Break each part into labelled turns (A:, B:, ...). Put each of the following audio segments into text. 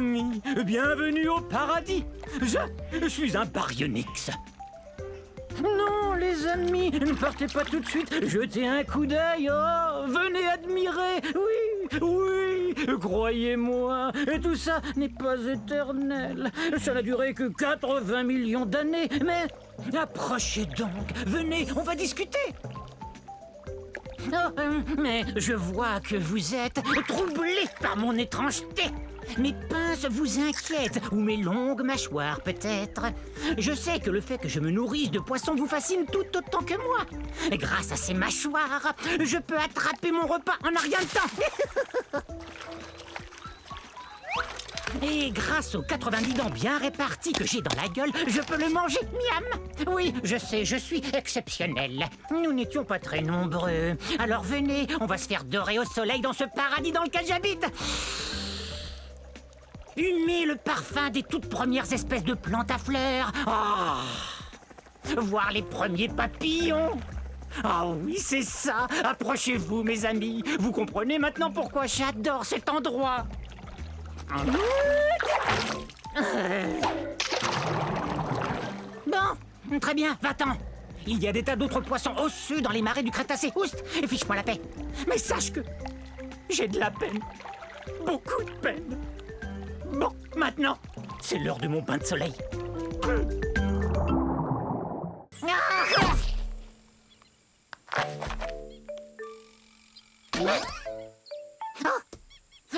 A: amis, bienvenue au paradis. Je suis un baryonyx. Non, les amis, ne partez pas tout de suite. Jetez un coup d'œil. Oh, venez admirer. Oui, croyez-moi. Et tout ça n'est pas éternel. Ça n'a duré que 80 millions d'années. Mais approchez donc. Venez, on va discuter. Oh, mais je vois que vous êtes troublé par mon étrangeté. Mes pinces vous inquiètent, ou mes longues mâchoires peut-être. Je sais que le fait que je me nourrisse de poissons vous fascine tout autant que moi. Et grâce à ces mâchoires, je peux attraper mon repas en un rien de temps. Et grâce aux 90 dents bien réparties que j'ai dans la gueule, je peux le manger, miam. Oui, je sais, je suis exceptionnel. Nous n'étions pas très nombreux. Alors venez, on va se faire dorer au soleil dans ce paradis dans lequel j'habite. Humer le parfum des toutes premières espèces de plantes à fleurs. Oh. Voir les premiers papillons. Ah oui, c'est ça. Approchez-vous, mes amis. Vous comprenez maintenant pourquoi j'adore cet endroit. Bon, très bien, va-t'en. Il y a des tas d'autres poissons osseux dans les marais du Crétacé. Oust, et fiche-moi la paix. Mais sache que j'ai de la peine. Beaucoup de peine. Bon, maintenant, c'est l'heure de mon bain de soleil.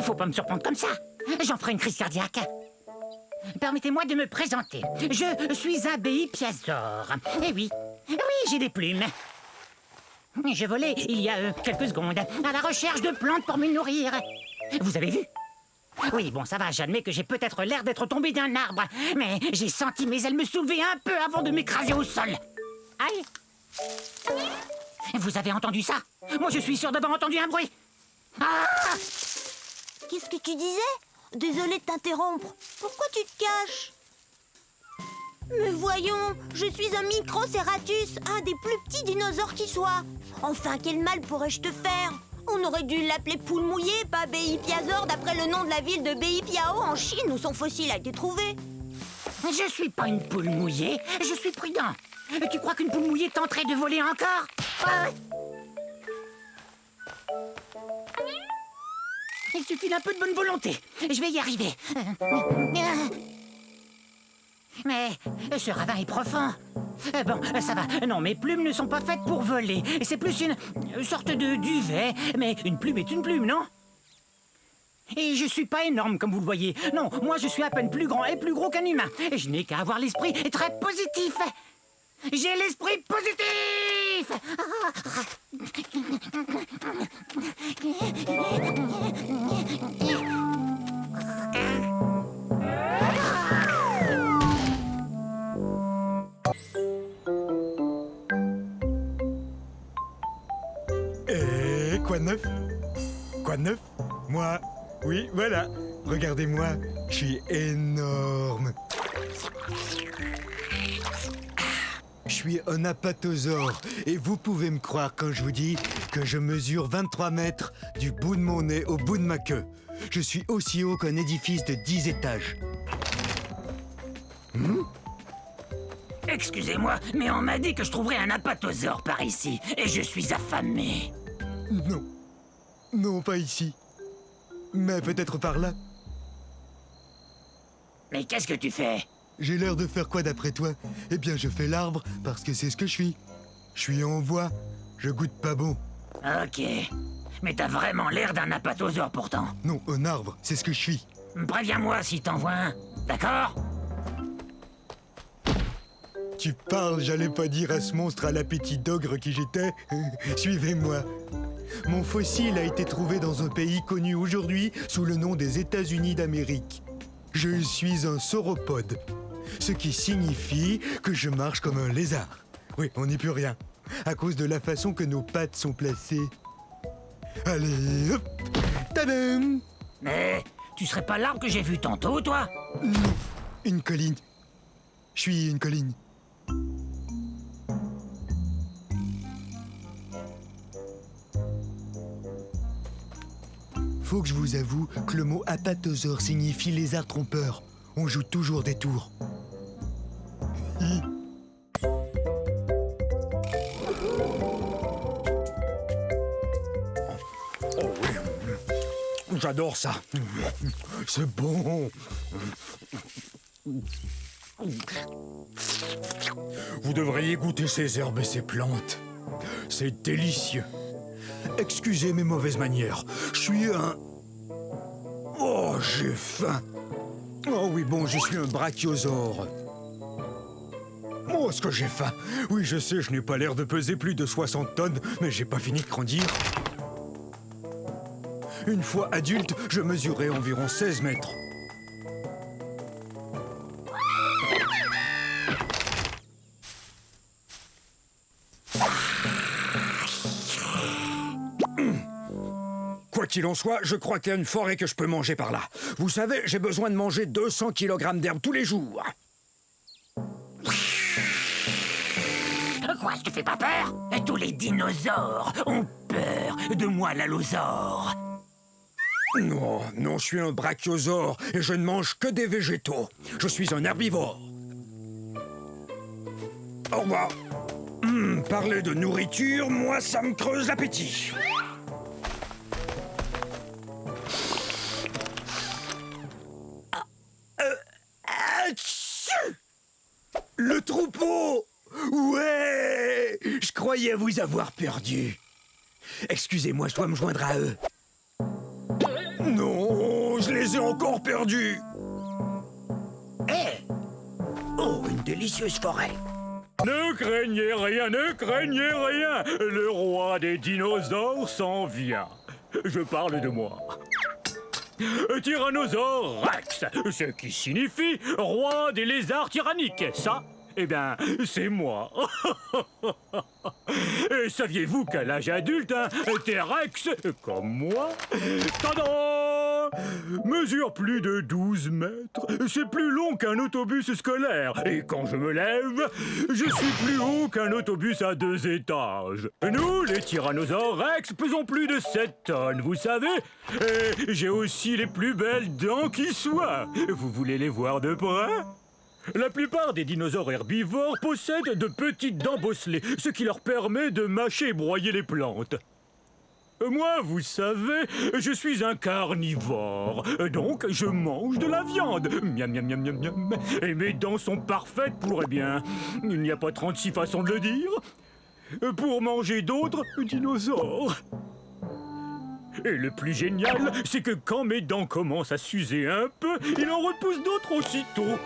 A: Faut pas me surprendre comme ça. J'en ferai une crise cardiaque. Permettez-moi de me présenter. Je suis un Béipiazor. Eh oui, j'ai des plumes. Je volais il y a quelques secondes à la recherche de plantes pour me nourrir. Vous avez vu? Oui, bon, ça va, j'admets que j'ai peut-être l'air d'être tombé d'un arbre. Mais j'ai senti mes ailes me soulever un peu avant de m'écraser au sol. Aïe! Vous avez entendu ça? Moi, je suis sûr d'avoir entendu un bruit. Ah!
B: Qu'est-ce que tu disais? Désolée de t'interrompre. Pourquoi tu te caches? Mais voyons, je suis un Microceratus, un des plus petits dinosaures qui soit. Enfin, quel mal pourrais-je te faire? On aurait dû l'appeler poule mouillée, pas Béipiazor, d'après le nom de la ville de Béipiao en Chine où son fossile a été trouvé.
A: Je suis pas une poule mouillée, je suis prudent. Tu crois qu'une poule mouillée tenterait de voler encore? Il suffit d'un peu de bonne volonté. Je vais y arriver. Mais ce ravin est profond. Bon, ça va. Non, mes plumes ne sont pas faites pour voler. C'est plus une sorte de duvet. Mais une plume est une plume, non? Et je suis pas énorme, comme vous le voyez. Non, moi je suis à peine plus grand et plus gros qu'un humain. Et je n'ai qu'à avoir l'esprit très positif. J'ai l'esprit positif!
C: Quoi de neuf? Quoi de neuf? Moi? Oui, voilà. Regardez-moi, je suis énorme. Je suis un apatosaure et vous pouvez me croire quand je vous dis que je mesure 23 mètres du bout de mon nez au bout de ma queue. Je suis aussi haut qu'un édifice de 10 étages.
A: Excusez-moi, mais on m'a dit que je trouverais un apatosaure par ici, et je suis affamé.
C: Non. Non, pas ici. Mais peut-être par là.
A: Mais qu'est-ce que tu fais?
C: J'ai l'air de faire quoi d'après toi? Eh bien, je fais l'arbre parce que c'est ce que je suis. Je suis en voie. Je goûte pas bon.
A: Ok. Mais t'as vraiment l'air d'un apatosaure pourtant.
C: Non, un arbre, c'est ce que je suis.
A: Préviens-moi si t'en vois un, d'accord?
C: Tu parles, j'allais pas dire à ce monstre à l'appétit d'ogre qui j'étais. Suivez-moi. Mon fossile a été trouvé dans un pays connu aujourd'hui sous le nom des États-Unis d'Amérique. Je suis un sauropode, ce qui signifie que je marche comme un lézard. Oui, on n'y peut rien, à cause de la façon que nos pattes sont placées. Allez, hop, tadam!
A: Mais tu serais pas l'arbre que j'ai vu tantôt, toi?
C: Non, une colline. Je suis une colline. Faut que je vous avoue que le mot apatosaure signifie lézard trompeur. On joue toujours des tours.
D: Oh oui, j'adore ça.
C: C'est bon.
D: Vous devriez goûter ces herbes et ces plantes. C'est délicieux. Excusez mes mauvaises manières. Je suis un... Oh, j'ai faim. Oh oui, bon, je suis un brachiosaure. Oh, est-ce que j'ai faim? Oui, je sais, je n'ai pas l'air de peser plus de 60 tonnes, mais j'ai pas fini de grandir. Une fois adulte, je mesurais environ 16 mètres. Quoi qu'il en soit, je crois qu'il y a une forêt que je peux manger par là. Vous savez, j'ai besoin de manger 200 kg d'herbe tous les jours.
A: Quoi, je te fais pas peur? Tous les dinosaures ont peur de moi, l'allosaure.
D: Non, non, je suis un brachiosaure et je ne mange que des végétaux. Je suis un herbivore. Au revoir. Parler de nourriture, moi, ça me creuse l'appétit. Le troupeau! Ouais! Je croyais vous avoir perdu. Excusez-moi, je dois me joindre à eux. Non, je les ai encore perdus.
A: Hé! Oh, une délicieuse forêt.
E: Ne craignez rien, ne craignez rien. Le roi des dinosaures s'en vient. Je parle de moi. Tyrannosaure Rex, ce qui signifie roi des lézards tyranniques. Ça, eh bien, c'est moi. Et saviez-vous qu'à l'âge adulte, un T-Rex, comme moi, tadam, mesure plus de 12 mètres. C'est plus long qu'un autobus scolaire. Et quand je me lève, je suis plus haut qu'un autobus à 2 étages. Nous, les tyrannosaures Rex, pesons plus de 7 tonnes, vous savez. Et j'ai aussi les plus belles dents qui soient. Vous voulez les voir de près ? La plupart des dinosaures herbivores possèdent de petites dents bosselées, ce qui leur permet de mâcher et broyer les plantes. Moi, vous savez, je suis un carnivore, donc je mange de la viande. Miam, miam, miam, miam, miam. Et mes dents sont parfaites pour, eh bien, il n'y a pas 36 façons de le dire, pour manger d'autres dinosaures. Et le plus génial, c'est que quand mes dents commencent à s'user un peu, il en repousse d'autres aussitôt.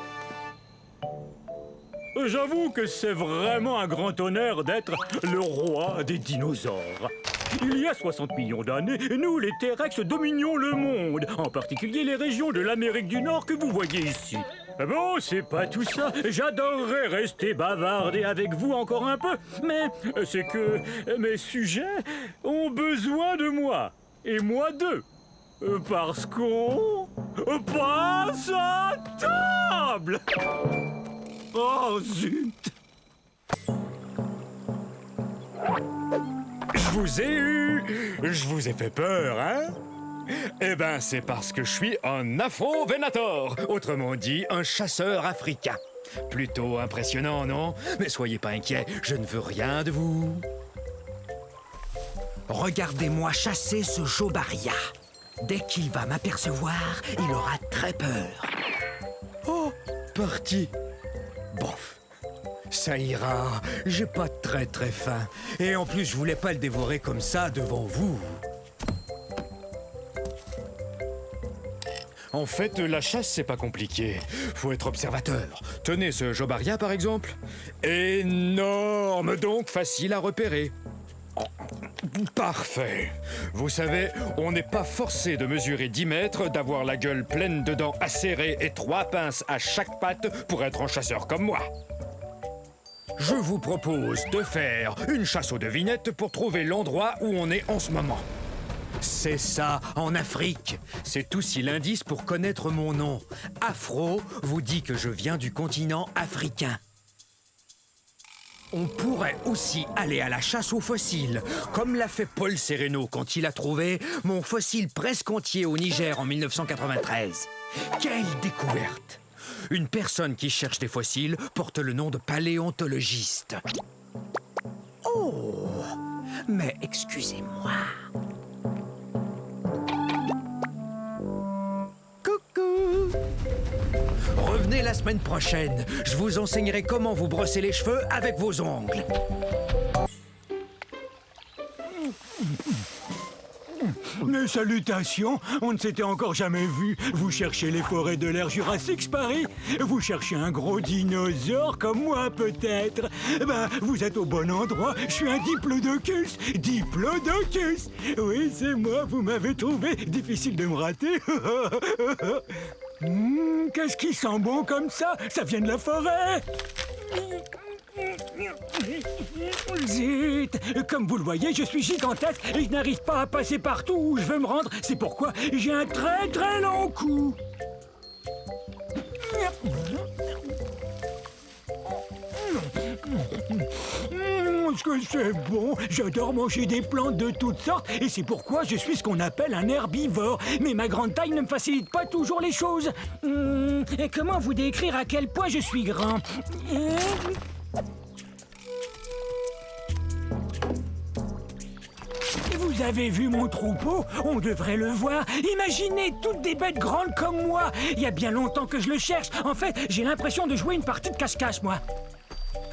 E: J'avoue que c'est vraiment un grand honneur d'être le roi des dinosaures. Il y a 60 millions d'années, nous, les T-Rex, dominions le monde, en particulier les régions de l'Amérique du Nord que vous voyez ici. Bon, c'est pas tout ça. J'adorerais rester bavarder avec vous encore un peu, mais c'est que mes sujets ont besoin de moi, et moi d'eux. Parce qu'on passe à table. Oh, zut!
D: Je vous ai eu! Je vous ai fait peur, hein? Eh ben, c'est parce que je suis un Afro-Venator, autrement dit, un chasseur africain. Plutôt impressionnant, non? Mais soyez pas inquiets, je ne veux rien de vous. Regardez-moi chasser ce Jobaria. Dès qu'il va m'apercevoir, il aura très peur. Oh, parti. Bof, ça ira, j'ai pas très faim. Et en plus, je voulais pas le dévorer comme ça devant vous. En fait, la chasse, c'est pas compliqué. Faut être observateur. Tenez ce Jobaria, par exemple. Énorme, donc facile à repérer. Oh, parfait. Vous savez, on n'est pas forcé de mesurer 10 mètres, d'avoir la gueule pleine de dents acérées et 3 pinces à chaque patte pour être un chasseur comme moi. Je vous propose de faire une chasse aux devinettes pour trouver l'endroit où on est en ce moment. C'est ça, en Afrique. C'est aussi l'indice pour connaître mon nom. Afro vous dit que je viens du continent africain. On pourrait aussi aller à la chasse aux fossiles, comme l'a fait Paul Sereno quand il a trouvé mon fossile presque entier au Niger en 1993. Quelle découverte! Une personne qui cherche des fossiles porte le nom de paléontologiste. Oh! Mais excusez-moi. Coucou! Revenez la semaine prochaine. Je vous enseignerai comment vous brosser les cheveux avec vos ongles.
E: Mes salutations, on ne s'était encore jamais vu. Vous cherchez les forêts de l'ère Jurassique, je parie? Vous cherchez un gros dinosaure comme moi, peut-être? Ben, vous êtes au bon endroit. Je suis un diplodocus. Diplodocus! Oui, c'est moi, vous m'avez trouvé. Difficile de me rater. Qu'est-ce qui sent bon comme ça? Ça vient de la forêt. Zut! Comme vous le voyez, je suis gigantesque et je n'arrive pas à passer partout où je veux me rendre. C'est pourquoi j'ai un très très long cou. Est-ce que c'est bon? J'adore manger des plantes de toutes sortes et c'est pourquoi je suis ce qu'on appelle un herbivore. Mais ma grande taille ne me facilite pas toujours les choses. Et comment vous décrire à quel point je suis grand? Vous avez vu mon troupeau? On devrait le voir. Imaginez toutes des bêtes grandes comme moi. Il y a bien longtemps que je le cherche. En fait, j'ai l'impression de jouer une partie de cache-cache, moi.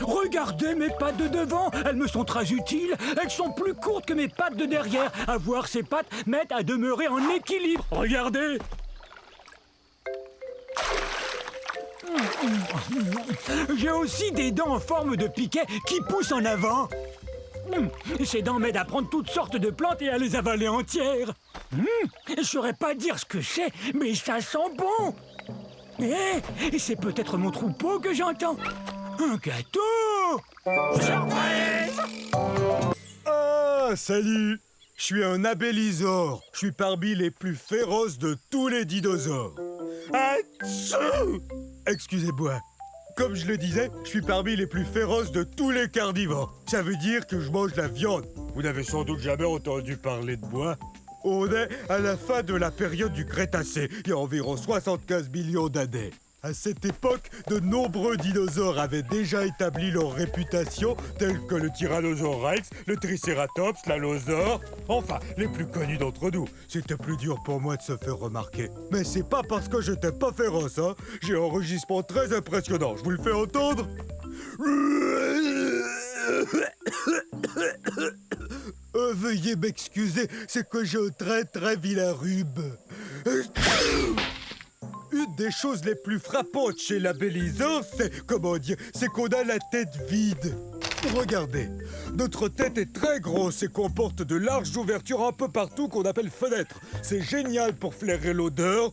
E: Regardez mes pattes de devant, elles me sont très utiles. Elles sont plus courtes que mes pattes de derrière. À voir ces pattes m'aide à demeurer en équilibre. Regardez. J'ai aussi des dents en forme de piquet qui poussent en avant. Ces dents m'aident à prendre toutes sortes de plantes et à les avaler entières. Je saurais pas dire ce que c'est, mais ça sent bon. Et c'est peut-être mon troupeau que j'entends. Un gâteau! Surprise!
C: Ah, salut! Je suis un abélisore. Je suis parmi les plus féroces de tous les dinosaures. Atchou! Excusez-moi. Comme je le disais, je suis parmi les plus féroces de tous les carnivores. Ça veut dire que je mange la viande. Vous n'avez sans doute jamais entendu parler de moi. On est à la fin de la période du Crétacé, il y a environ 75 millions d'années. À cette époque, de nombreux dinosaures avaient déjà établi leur réputation, tels que le Tyrannosaure Rex, le Triceratops, l'Allosaure, enfin, les plus connus d'entre nous. C'était plus dur pour moi de se faire remarquer. Mais c'est pas parce que j'étais pas féroce, hein. J'ai un rugissement très impressionnant, je vous le fais entendre. Veuillez m'excuser, c'est que j'ai un très très vilain rhume. Une des choses les plus frappantes chez l'abélisore, c'est qu'on a la tête vide. Regardez, notre tête est très grosse et comporte de larges ouvertures un peu partout qu'on appelle fenêtres. C'est génial pour flairer l'odeur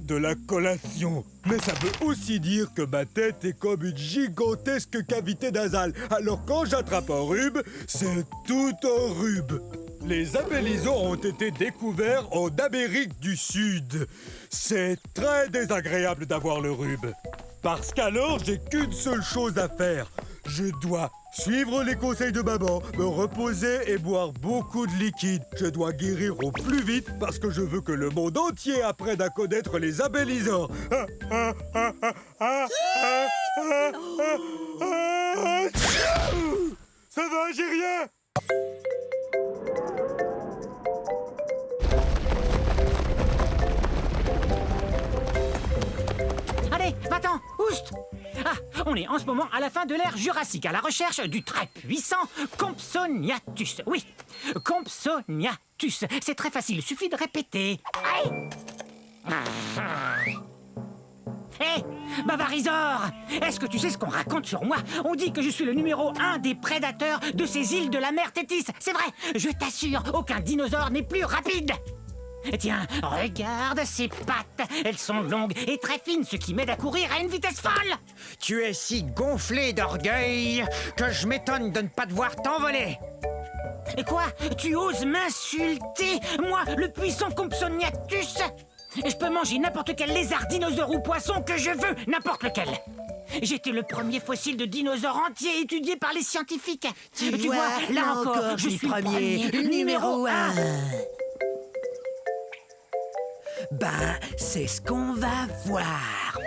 C: de la collation. Mais ça veut aussi dire que ma tête est comme une gigantesque cavité nasale. Alors quand j'attrape un rhume, c'est tout un rhume. Les abélisores ont été découverts en Amérique du Sud. C'est très désagréable d'avoir le rhume. Parce qu'alors, j'ai qu'une seule chose à faire. Je dois suivre les conseils de maman, me reposer et boire beaucoup de liquide. Je dois guérir au plus vite parce que je veux que le monde entier apprenne à connaître les abélisores. Ça va, j'ai rien.
A: Allez, va-t'en, oust! Ah, on est en ce moment à la fin de l'ère Jurassique, à la recherche du très puissant Compsognathus. Oui, Compsognathus. C'est très facile, il suffit de répéter. Hé, Bavarisor! Est-ce que tu sais ce qu'on raconte sur moi? On dit que je suis le numéro 1 des prédateurs de ces îles de la mer Tétis. C'est vrai, je t'assure, aucun dinosaure n'est plus rapide. Tiens, regarde ces pattes. Elles sont longues et très fines, ce qui m'aide à courir à une vitesse folle.
D: Tu es si gonflé d'orgueil que je m'étonne de ne pas devoir t'envoler.
A: Et quoi? Tu oses m'insulter? Moi, le puissant Compsognathus? Je peux manger n'importe quel lézard, dinosaure ou poisson que je veux, n'importe lequel. J'étais le premier fossile de dinosaure entier étudié par les scientifiques.
F: Tu vois,
A: là encore, je suis le premier, numéro 1.
F: Ben, c'est ce qu'on va voir.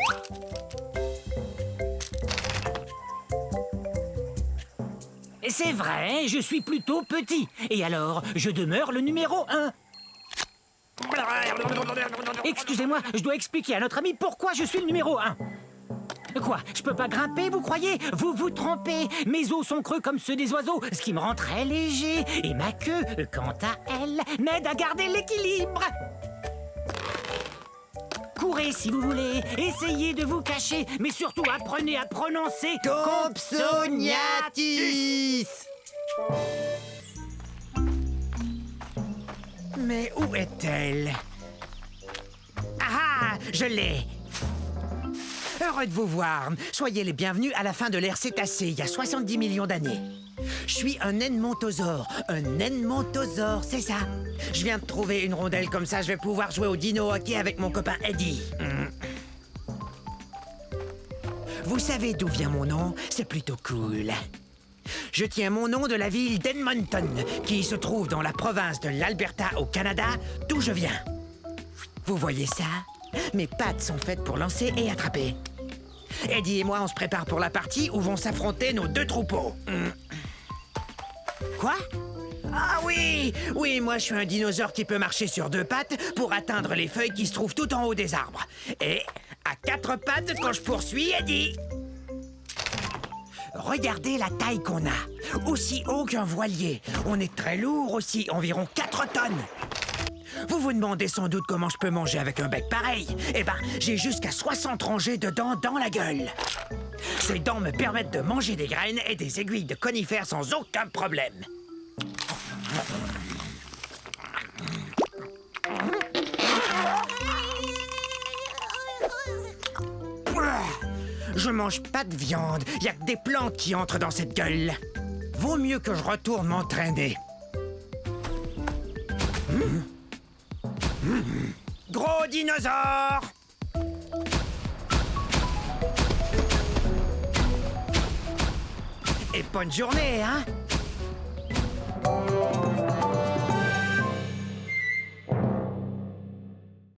A: C'est vrai, je suis plutôt petit. Et alors, je demeure le numéro 1. Excusez-moi, je dois expliquer à notre ami pourquoi je suis le numéro 1. Quoi, je peux pas grimper, vous croyez? Vous vous trompez. Mes os sont creux comme ceux des oiseaux, ce qui me rend très léger. Et ma queue, quant à elle, m'aide à garder l'équilibre. Courez si vous voulez, essayez de vous cacher, mais surtout apprenez à prononcer
F: Compsognathus. Mais où est-elle? Ah, je l'ai. Heureux de vous voir. Soyez les bienvenus à la fin de l'ère cétacée, il y a 70 millions d'années. Je suis un edmontosaure. Un edmontosaure, c'est ça. Je viens de trouver une rondelle comme ça, je vais pouvoir jouer au dino hockey avec mon copain Eddie. Vous savez d'où vient mon nom? C'est plutôt cool. Je tiens mon nom de la ville d'Edmonton, qui se trouve dans la province de l'Alberta au Canada, d'où je viens. Vous voyez ça? Mes pattes sont faites pour lancer et attraper. Eddie et moi, on se prépare pour la partie où vont s'affronter nos deux troupeaux. Quoi? Ah oui! Oui, moi je suis un dinosaure qui peut marcher sur deux pattes pour atteindre les feuilles qui se trouvent tout en haut des arbres. Et à quatre pattes quand je poursuis Eddie. Regardez la taille qu'on a. Aussi haut qu'un voilier. On est très lourd aussi, environ 4 tonnes. Vous vous demandez sans doute comment je peux manger avec un bec pareil. Eh ben, j'ai jusqu'à 60 rangées de dents dans la gueule. Ces dents me permettent de manger des graines et des aiguilles de conifères sans aucun problème. Je mange pas de viande. Y a que des plantes qui entrent dans cette gueule. Vaut mieux que je retourne m'entraîner. Gros dinosaure! Et bonne journée, hein?